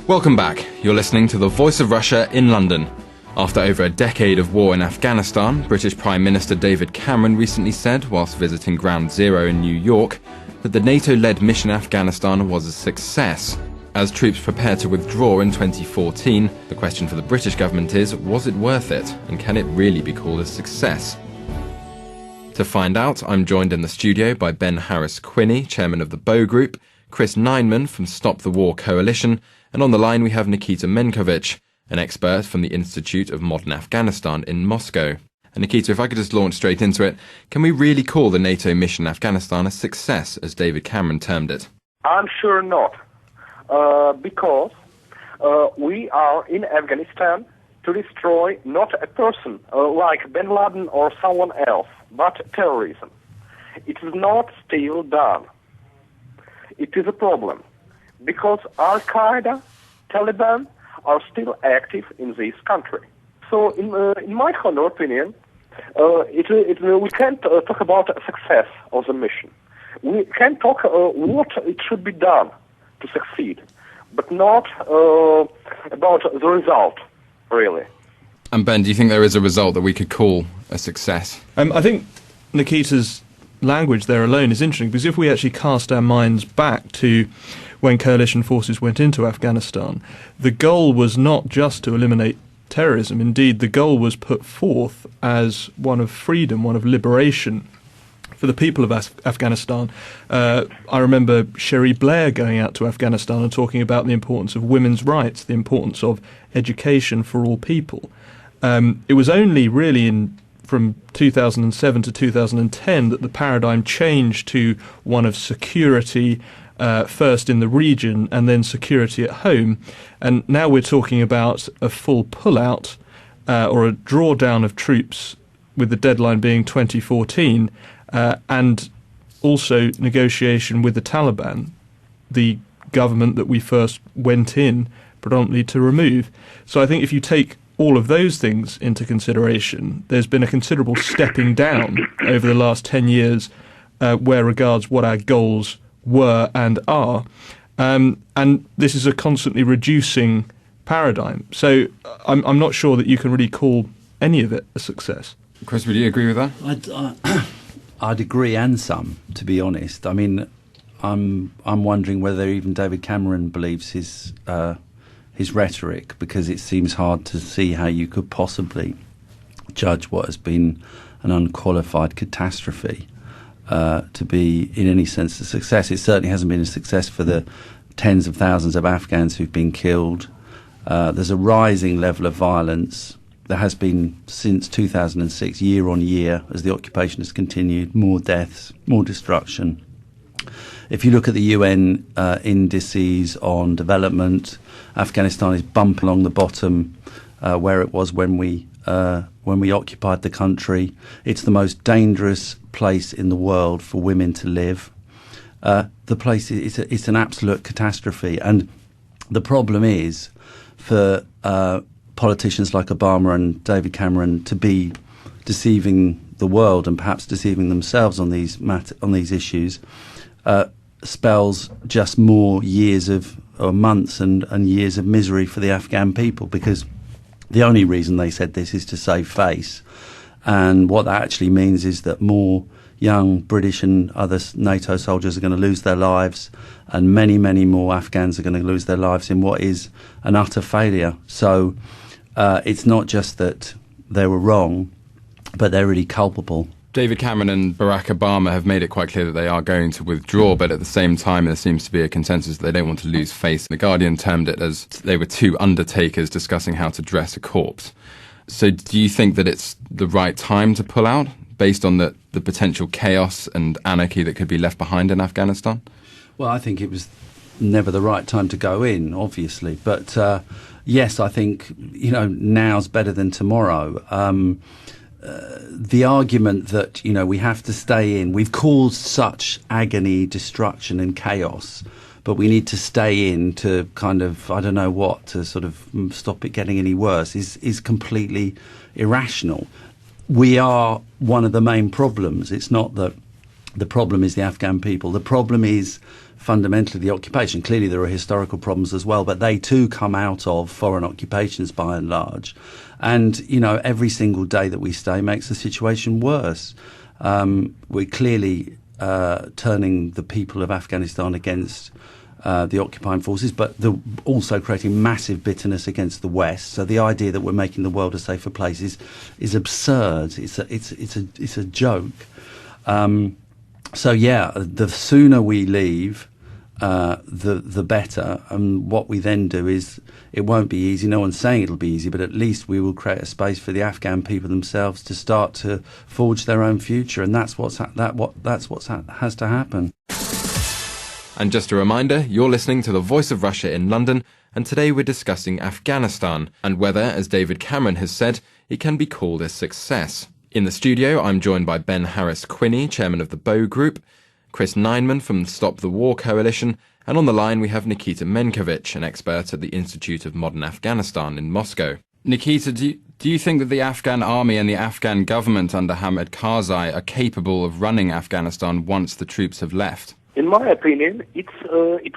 Welcome back. You're listening to The Voice of Russia in London. After over a decade of war in Afghanistan, British Prime Minister David Cameron recently said, whilst visiting Ground Zero in New York, that the NATO-led mission in Afghanistan was a success. As troops prepare to withdraw in 2014, the question for the British government is, was it worth it? And can it really be called a success? To find out, I'm joined in the studio by Ben Harris-Quiney, chairman of the Bow Group, Chris Nineman from Stop the War Coalition, and on the line we have Nikita Mendkovich, an expert from the Institute of Modern Afghanistan in Moscow. And Nikita, if I could just launch straight into it, can we really call the NATO mission in Afghanistan a success, as David Cameron termed it? I'm sure not, because we are in Afghanistan to destroy not a person like Ben Laden or someone else, but terrorism. It is not still done. It is a problem, because Al-Qaeda, Taliban are still active in this country. So, in my humble opinion, we can't talk about a success of the mission. We can talk what it should be done to succeed, but not about the result, really. And Ben, do you think there is a result that we could call a success? I think Nikita's language there alone is interesting, because if we actually cast our minds back to when coalition forces went into Afghanistan, the goal was not just to eliminate terrorism. Indeed, the goal was put forth as one of freedom, one of liberation for the people of Afghanistan. I remember Cherie Blair going out to Afghanistan and talking about the importance of women's rights, the importance of education for all people. It was only really from 2007 to 2010 that the paradigm changed to one of security, first in the region and then security at home. And now we're talking about a full pullout or a drawdown of troops, with the deadline being 2014, and also negotiation with the Taliban, the government that we first went in predominantly to remove. So I think if you take all of those things into consideration, there's been a considerable stepping down over the last 10 years where regards what our goals were and are. And this is a constantly reducing paradigm. So I'm not sure that you can really call any of it a success. Chris, would you agree with that? I'd agree, and some, to be honest. I mean, I'm wondering whether even David Cameron believes his rhetoric, because it seems hard to see how you could possibly judge what has been an unqualified catastrophe to be in any sense a success. It certainly hasn't been a success for the tens of thousands of Afghans who've been killed. There's a rising level of violence. There has been since 2006, year on year, as the occupation has continued, more deaths, more destruction. If you look at the UN indices on development, Afghanistan is bumping along the bottom where it was when we occupied the country. It's the most dangerous place in the world for women to live. The place it's an absolute catastrophe, and the problem is for politicians like Obama and David Cameron to be deceiving the world and perhaps deceiving themselves on these issues. Spells just more years or months and years of misery for the Afghan people, because the only reason they said this is to save face. And what that actually means is that more young British and other NATO soldiers are going to lose their lives, and many, many more Afghans are going to lose their lives in what is an utter failure. So it's not just that they were wrong, but they're really culpable. David Cameron and Barack Obama have made it quite clear that they are going to withdraw, but at the same time there seems to be a consensus that they don't want to lose face. The Guardian termed it as they were two undertakers discussing how to dress a corpse. So do you think that it's the right time to pull out, based on the potential chaos and anarchy that could be left behind in Afghanistan? Well, I think it was never the right time to go in, obviously. But yes, I think, now's better than tomorrow. The argument that, we have to stay in, we've caused such agony, destruction and chaos, but we need to stay in to kind of, I don't know what, to sort of stop it getting any worse is completely irrational. We are one of the main problems. It's not that the problem is the Afghan people. The problem is fundamentally the occupation. Clearly there are historical problems as well, but they too come out of foreign occupations by and large. And, every single day that we stay makes the situation worse. We're clearly turning the people of Afghanistan against the occupying forces, but also creating massive bitterness against the West. So the idea that we're making the world a safer place is absurd. It's a joke. The sooner we leave, the better. And what we then do is, it won't be easy. No one's saying it'll be easy, but at least we will create a space for the Afghan people themselves to start to forge their own future, and that's what has to happen. And just a reminder, you're listening to The Voice of Russia in London, and today we're discussing Afghanistan and whether, as David Cameron has said, it can be called a success. In the studio, I'm joined by Ben Harris-Quiney, chairman of the Bow Group, Chris Nineman from Stop the War Coalition, and on the line we have Nikita Mendkovich, an expert at the Institute of Modern Afghanistan in Moscow. Nikita, do you think that the Afghan army and the Afghan government under Hamid Karzai are capable of running Afghanistan once the troops have left? In my opinion, it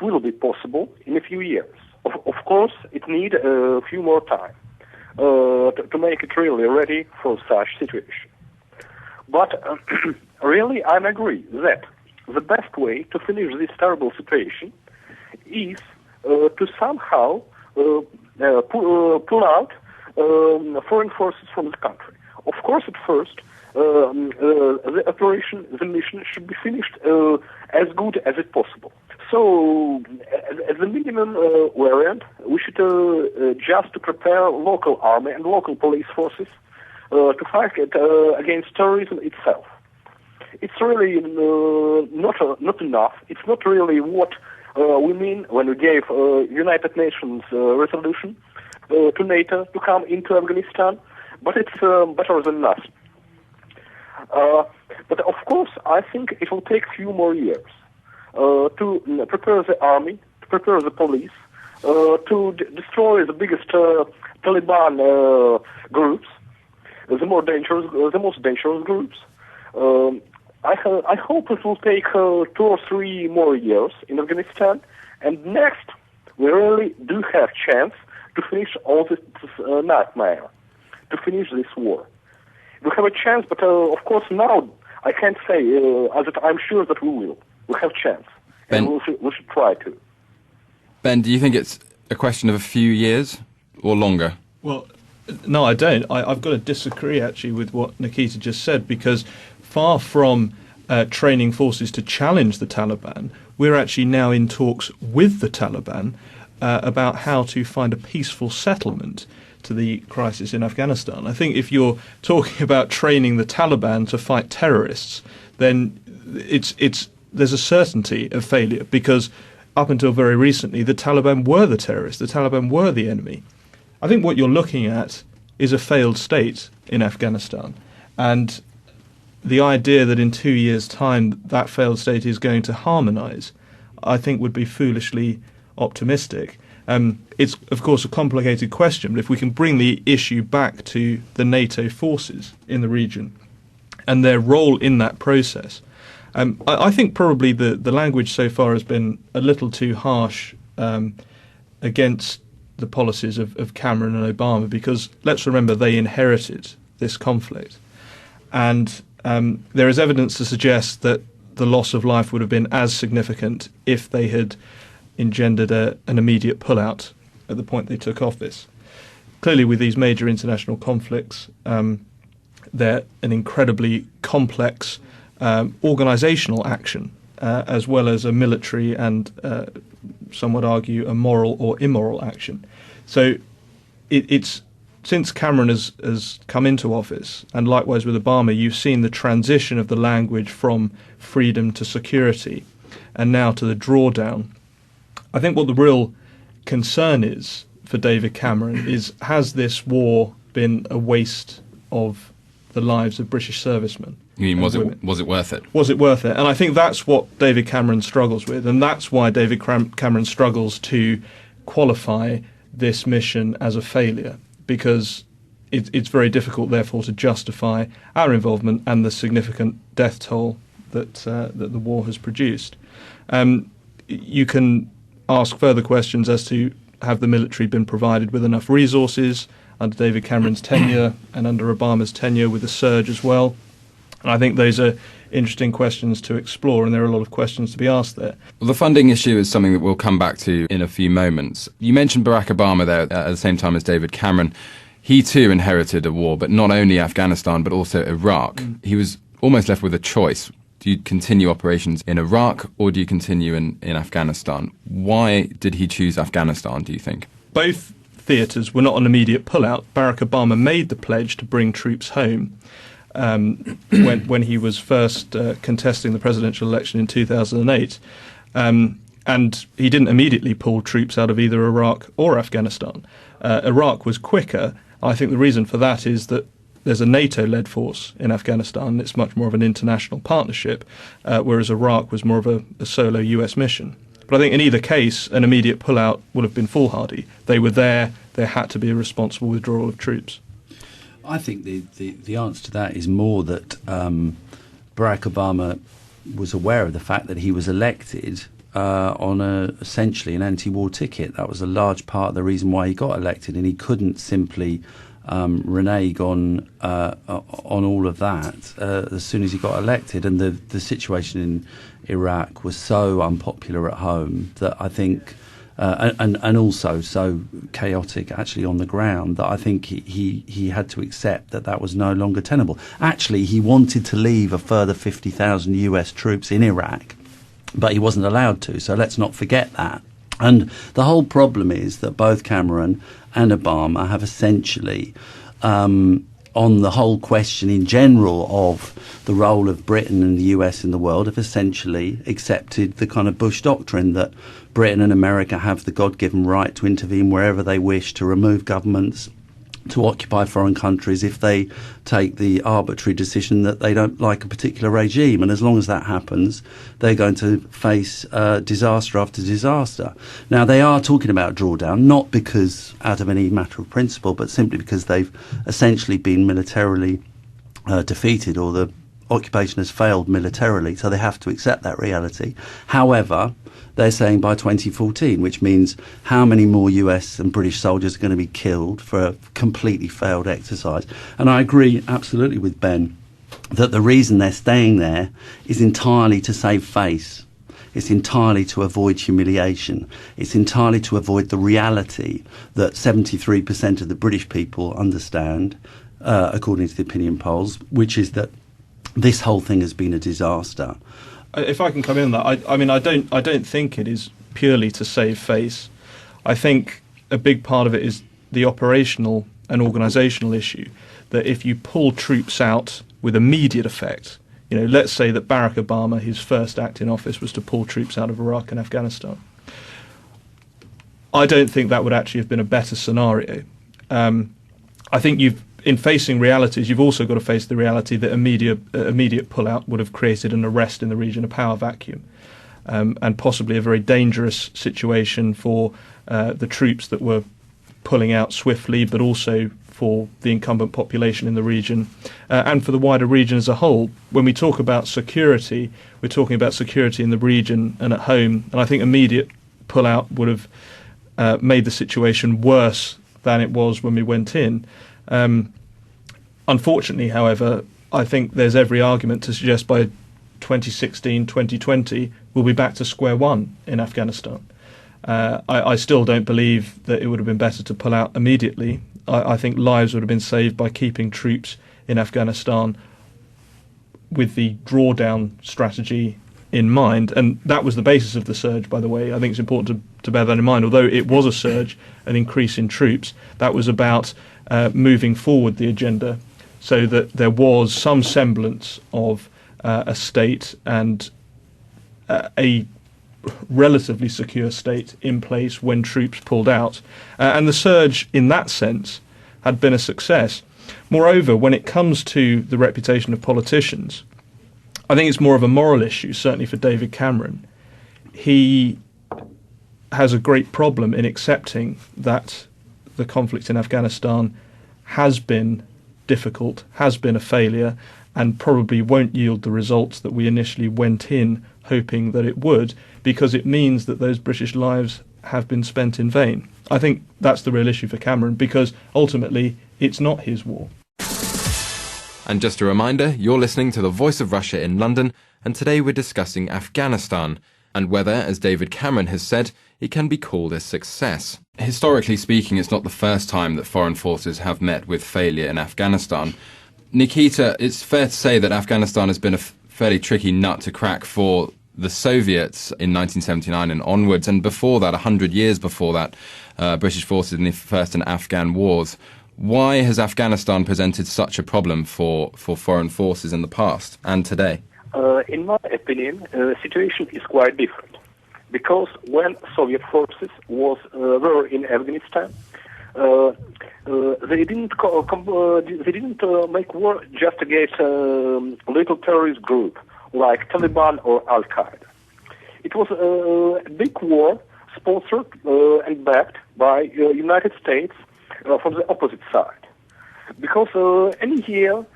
will be possible in a few years. Of course, it needs a few more time to make it really ready for such situation. But really, I agree that the best way to finish this terrible situation is to somehow pull out foreign forces from the country. Of course, at first, the operation, the mission should be finished as good as it possible. So, as a minimum variant, we should just to prepare local army and local police forces to fight against terrorism itself. It's really not enough. It's not really what we mean when we gave United Nations resolution to NATO to come into Afghanistan, but it's better than nothing. But of course, I think it will take a few more years to prepare the army, to prepare the police, to destroy the biggest Taliban groups, the most dangerous groups. I hope it will take 2 or 3 more years in Afghanistan, and next we really do have chance to finish all this nightmare, to finish this war. We have a chance, but of course now I can't say that I'm sure that we will. We have a chance, Ben, and we should try to. Ben, do you think it's a question of a few years or longer? Well, no, I don't. I've got to disagree, actually, with what Nikita just said, because far from training forces to challenge the Taliban, we're actually now in talks with the Taliban about how to find a peaceful settlement to the crisis in Afghanistan. I think if you're talking about training the Taliban to fight terrorists, then there's a certainty of failure, because up until very recently, the Taliban were the terrorists, the Taliban were the enemy. I think what you're looking at is a failed state in Afghanistan, and the idea that in 2 years' time that failed state is going to harmonise, I think would be foolishly optimistic. It's, of course, a complicated question, but if we can bring the issue back to the NATO forces in the region and their role in that process, I think probably the language so far has been a little too harsh against the policies of Cameron and Obama, because let's remember they inherited this conflict. And there is evidence to suggest that the loss of life would have been as significant if they had engendered an immediate pullout at the point they took office. Clearly, with these major international conflicts, they're an incredibly complex organisational action, as well as a military and, some would argue, a moral or immoral action. So it's since Cameron has come into office, and likewise with Obama, you've seen the transition of the language from freedom to security and now to the drawdown. I think what the real concern is for David Cameron is, has this war been a waste of the lives of British servicemen? You mean, was it worth it? Was it worth it? And I think that's what David Cameron struggles with, and that's why David Cameron struggles to qualify this mission as a failure, because it's very difficult, therefore, to justify our involvement and the significant death toll that the war has produced. you can ask further questions as to have the military been provided with enough resources under David Cameron's tenure and under Obama's tenure with the surge as well. And I think those are interesting questions to explore, and there are a lot of questions to be asked there. Well, the funding issue is something that we'll come back to in a few moments. You mentioned Barack Obama there at the same time as David Cameron. He too inherited a war, but not only Afghanistan, but also Iraq. He was almost left with a choice. Do you continue operations in Iraq or do you continue in Afghanistan? Why did he choose Afghanistan, do you think? Both theatres were not an immediate pullout. Barack Obama made the pledge to bring troops home when he was first contesting the presidential election in 2008. And he didn't immediately pull troops out of either Iraq or Afghanistan. Iraq was quicker. I think the reason for that is that there's a NATO-led force in Afghanistan. It's much more of an international partnership, whereas Iraq was more of a solo US mission. But I think in either case, an immediate pullout would have been foolhardy. They were there. There had to be a responsible withdrawal of troops. I think the answer to that is more that Barack Obama was aware of the fact that he was elected on essentially an anti-war ticket. That was a large part of the reason why he got elected, and he couldn't simply renege on all of that as soon as he got elected. And the situation in Iraq was so unpopular at home that I think, and also so chaotic actually on the ground, that I think he had to accept that was no longer tenable. Actually, he wanted to leave a further 50,000 US troops in Iraq, but he wasn't allowed to, so let's not forget that. And the whole problem is that both Cameron and Obama have essentially, on the whole question in general of the role of Britain and the US in the world, have essentially accepted the kind of Bush doctrine that Britain and America have the God-given right to intervene wherever they wish, to remove governments, to occupy foreign countries if they take the arbitrary decision that they don't like a particular regime. And as long as that happens, they're going to face disaster after disaster. Now, they are talking about drawdown, not because out of any matter of principle, but simply because they've essentially been militarily defeated, or the occupation has failed militarily, so they have to accept that reality. However, they're saying by 2014, which means how many more US and British soldiers are going to be killed for a completely failed exercise. And I agree absolutely with Ben that the reason they're staying there is entirely to save face. It's entirely to avoid humiliation. It's entirely to avoid the reality that 73% of the British people understand, according to the opinion polls, which is that this whole thing has been a disaster. If I can come in on that, I don't think it is purely to save face. I think a big part of it is the operational and organisational issue, that if you pull troops out with immediate effect, let's say that Barack Obama, his first act in office was to pull troops out of Iraq and Afghanistan. I don't think that would actually have been a better scenario. I think in facing realities, you've also got to face the reality that immediate pullout would have created an arrest in the region, a power vacuum, and possibly a very dangerous situation for the troops that were pulling out swiftly, but also for the incumbent population in the region and for the wider region as a whole. When we talk about security, we're talking about security in the region and at home, and I think immediate pullout would have made the situation worse than it was when we went in. Unfortunately, however, I think there's every argument to suggest by 2016, 2020, we'll be back to square one in Afghanistan. I still don't believe that it would have been better to pull out immediately. I think lives would have been saved by keeping troops in Afghanistan with the drawdown strategy in mind. And that was the basis of the surge, by the way. I think it's important to bear that in mind. Although it was a surge, an increase in troops, that was about moving forward the agenda so that there was some semblance of a state and a relatively secure state in place when troops pulled out. And the surge, in that sense, had been a success. Moreover, when it comes to the reputation of politicians, I think it's more of a moral issue, certainly for David Cameron. He has a great problem in accepting that the conflict in Afghanistan has been difficult, has been a failure, and probably won't yield the results that we initially went in hoping that it would, because it means that those British lives have been spent in vain. I think that's the real issue for Cameron, because ultimately it's not his war. And just a reminder, you're listening to The Voice of Russia in London, and today we're discussing Afghanistan, and whether, as David Cameron has said, it can be called a success. Historically speaking, it's not the first time that foreign forces have met with failure in Afghanistan. Nikita, it's fair to say that Afghanistan has been a fairly tricky nut to crack for the Soviets in 1979 and onwards, and before that, 100 years before that, British forces in the first and Afghan wars. Why has Afghanistan presented such a problem for foreign forces in the past and today? In my opinion, the situation is quite different. Because when Soviet forces were in Afghanistan, they didn't make war just against a little terrorist group like Taliban or Al Qaeda. It was a big war sponsored and backed by United States from the opposite side. Because any year,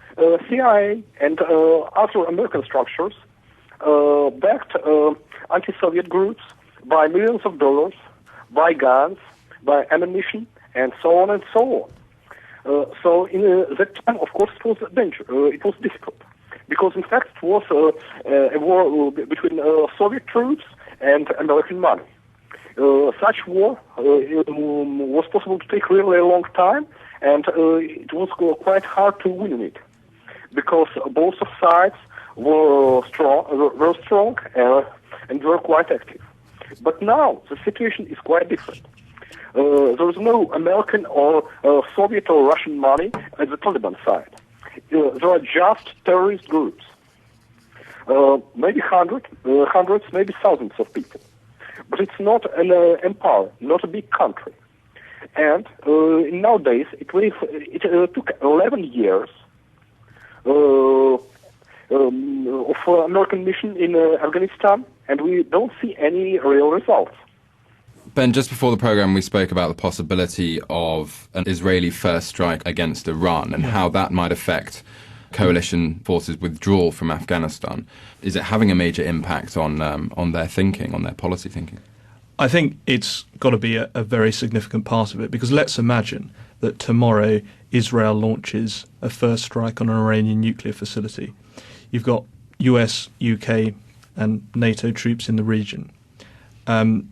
CIA and other American structures backed anti-Soviet groups by millions of dollars, by guns, by ammunition, and so on and so on. So in that time, of course, it was it was difficult. Because in fact it was a war between Soviet troops and American money. Such war was possible to take really a long time, and it was quite hard to win it, because both sides were strong and were quite active. But now the situation is quite different. There is no American or Soviet or Russian money at the Taliban side. There are just terrorist groups. Maybe hundreds, maybe thousands of people. But it's not an empire, not a big country. And nowadays, it took 11 years of American mission in Afghanistan, and we don't see any real results. Ben, just before the programme we spoke about the possibility of an Israeli first strike against Iran and how that might affect coalition forces' withdrawal from Afghanistan. Is it having a major impact on their thinking, on their policy thinking? I think it's got to be a very significant part of it, because let's imagine that tomorrow Israel launches a first strike on an Iranian nuclear facility. You've got US, UK and NATO troops in the region. And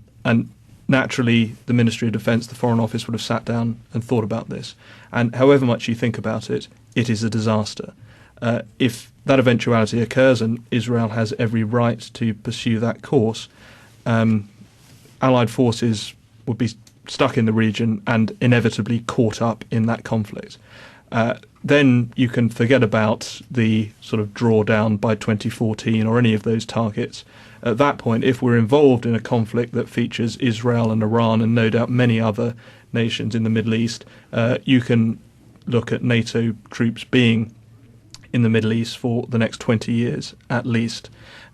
naturally, the Ministry of Defence, the Foreign Office, would have sat down and thought about this. And however much you think about it, it is a disaster. If that eventuality occurs, and Israel has every right to pursue that course, Allied forces would be stuck in the region and inevitably caught up in that conflict. Then you can forget about the sort of drawdown by 2014 or any of those targets. At that point, if we're involved in a conflict that features Israel and Iran and no doubt many other nations in the Middle East, you can look at NATO troops being in the Middle East for the next 20 years at least.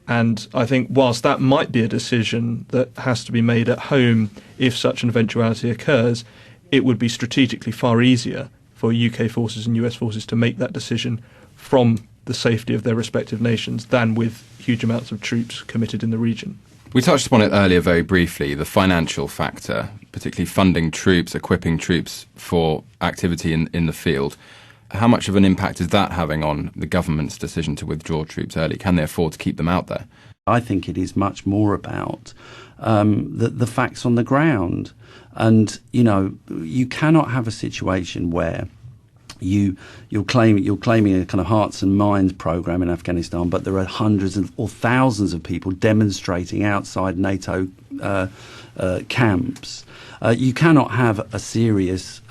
And I think whilst that might be a decision that has to be made at home if such an eventuality occurs, it would be strategically far easier for UK forces and US forces to make that decision from the safety of their respective nations than with huge amounts of troops committed in the region. We touched upon it earlier very briefly, the financial factor, particularly funding troops, equipping troops for activity in the field. How much of an impact is that having on the government's decision to withdraw troops early? Can they afford to keep them out there? I think it is much more about the facts on the ground. And, you know, you cannot have a situation where you're claiming a kind of hearts and minds program in Afghanistan, but there are hundreds or thousands of people demonstrating outside NATO camps. You cannot have a serious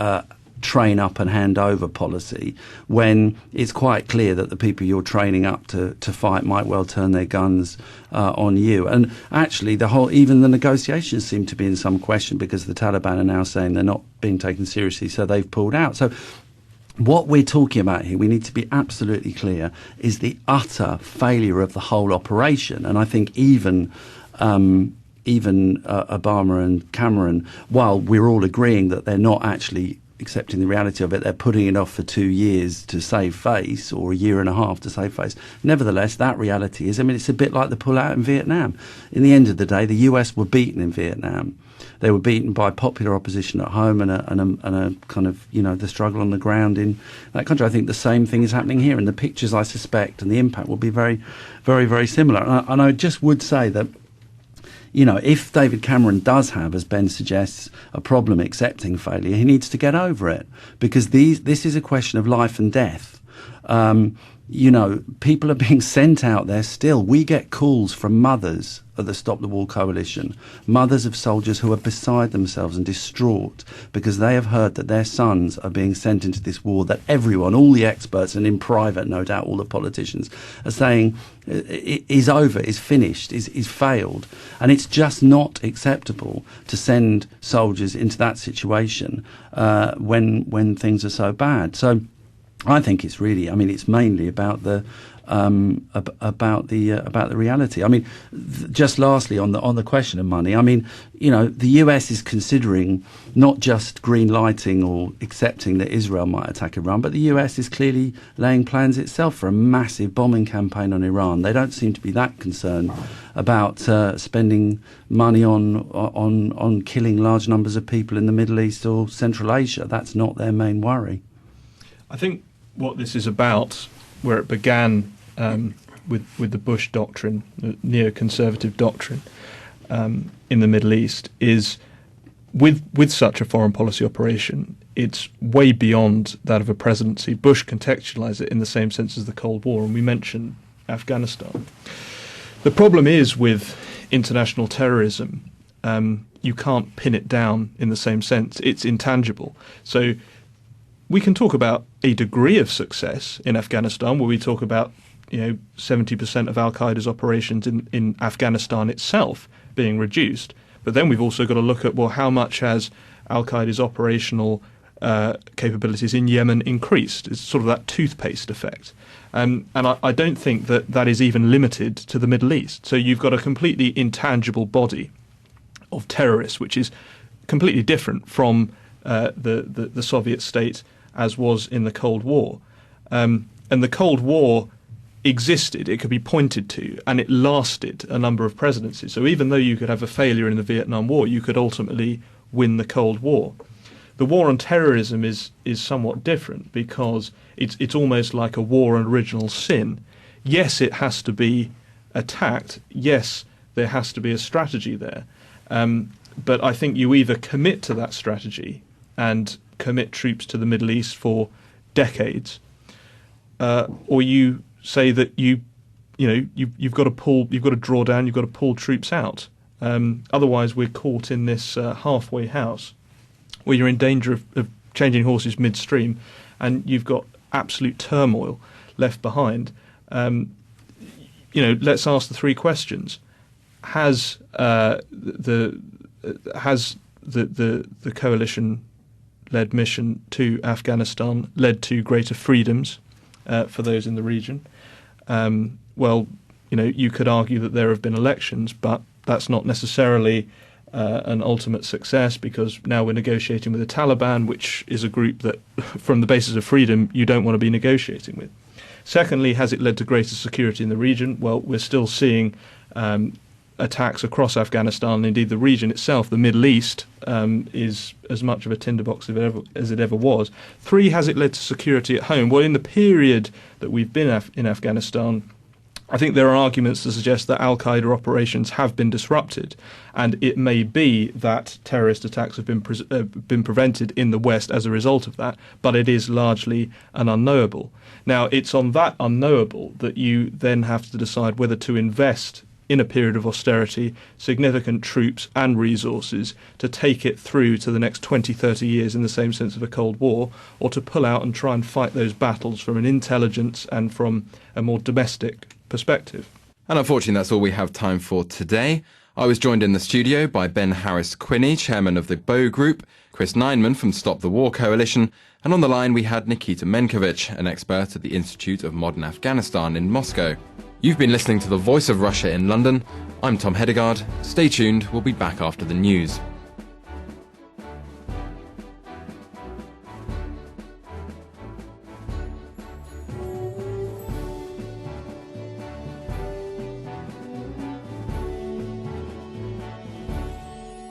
train up and hand over policy when it's quite clear that the people you're training up to fight might well turn their guns on you. And actually even the negotiations seem to be in some question, because the Taliban are now saying they're not being taken seriously, so they've pulled out. So what we're talking about here, we need to be absolutely clear, is the utter failure of the whole operation. And I think even Obama and Cameron, while we're all agreeing that they're not actually accepting the reality of it. They're putting it off for 2 years to save face, or a year and a half to save face. Nevertheless, that reality is, I mean, it's a bit like the pullout in Vietnam. In the end of the day, the US were beaten in Vietnam. They were beaten by popular opposition at home and a kind of, you know, the struggle on the ground in that country. I think the same thing is happening here, and the pictures, I suspect, and the impact will be very, very, very similar. And I just would say that, you know, if David Cameron does have, as Ben suggests, a problem accepting failure, he needs to get over it, because this is a question of life and death. You know, people are being sent out there still. We get calls from mothers of the Stop the War Coalition, mothers of soldiers who are beside themselves and distraught because they have heard that their sons are being sent into this war that everyone, all the experts, and in private, no doubt, all the politicians, are saying is over, is finished, is failed. And it's just not acceptable to send soldiers into that situation when things are so bad. So I think it's really, I mean, it's mainly about the reality. I mean, just lastly on the question of money, I mean, you know, the US is considering not just green lighting or accepting that Israel might attack Iran, but the US is clearly laying plans itself for a massive bombing campaign on Iran. They don't seem to be that concerned about spending money on killing large numbers of people in the Middle East or Central Asia. That's not their main worry. I think what this is about, where it began with the Bush doctrine, the neoconservative doctrine in the Middle East, is with such a foreign policy operation, it's way beyond that of a presidency. Bush contextualised it in the same sense as the Cold War, and we mentioned Afghanistan. The problem is with international terrorism, you can't pin it down in the same sense. It's intangible. So we can talk about a degree of success in Afghanistan, where we talk about, you know, 70% of Al-Qaeda's operations in Afghanistan itself being reduced. But then we've also got to look at, well, how much has Al-Qaeda's operational capabilities in Yemen increased? It's sort of that toothpaste effect. And I don't think that is even limited to the Middle East. So you've got a completely intangible body of terrorists, which is completely different from the Soviet state as was in the Cold War. And the Cold War existed, it could be pointed to, and it lasted a number of presidencies. So even though you could have a failure in the Vietnam War, you could ultimately win the Cold War. The war on terrorism is somewhat different, because it's almost like a war on original sin. Yes, it has to be attacked. Yes, there has to be a strategy there. But I think you either commit to that strategy and commit troops to the Middle East for decades, or you say that you've got to draw down, you've got to pull troops out. Otherwise, we're caught in this halfway house where you're in danger of changing horses midstream, and you've got absolute turmoil left behind. Let's ask the three questions: Has the coalition-led mission to Afghanistan led to greater freedoms for those in the region? You could argue that there have been elections, but that's not necessarily an ultimate success, because now we're negotiating with the Taliban, which is a group that, from the basis of freedom, you don't want to be negotiating with. Secondly, has it led to greater security in the region? Well, we're still seeing attacks across Afghanistan, and indeed the region itself, the Middle East, is as much of a tinderbox as it ever was. Three, has it led to security at home? Well, in the period that we've been in Afghanistan, I think there are arguments to suggest that Al-Qaeda operations have been disrupted, and it may be that terrorist attacks have been prevented in the West as a result of that, but it is largely an unknowable. Now, it's on that unknowable that you then have to decide whether to invest in a period of austerity significant troops and resources to take it through to the next 20, 30 years in the same sense of a Cold War, or to pull out and try and fight those battles from an intelligence and from a more domestic perspective. And unfortunately, that's all we have time for today. I was joined in the studio by Ben Harris-Quiney, chairman of the Bow Group, Chris Nineman from Stop the War Coalition, and on the line we had Nikita Mendkovich, an expert at the Institute of Modern Afghanistan in Moscow. You've been listening to The Voice of Russia in London. I'm Tom Hedegard. Stay tuned, we'll be back after the news.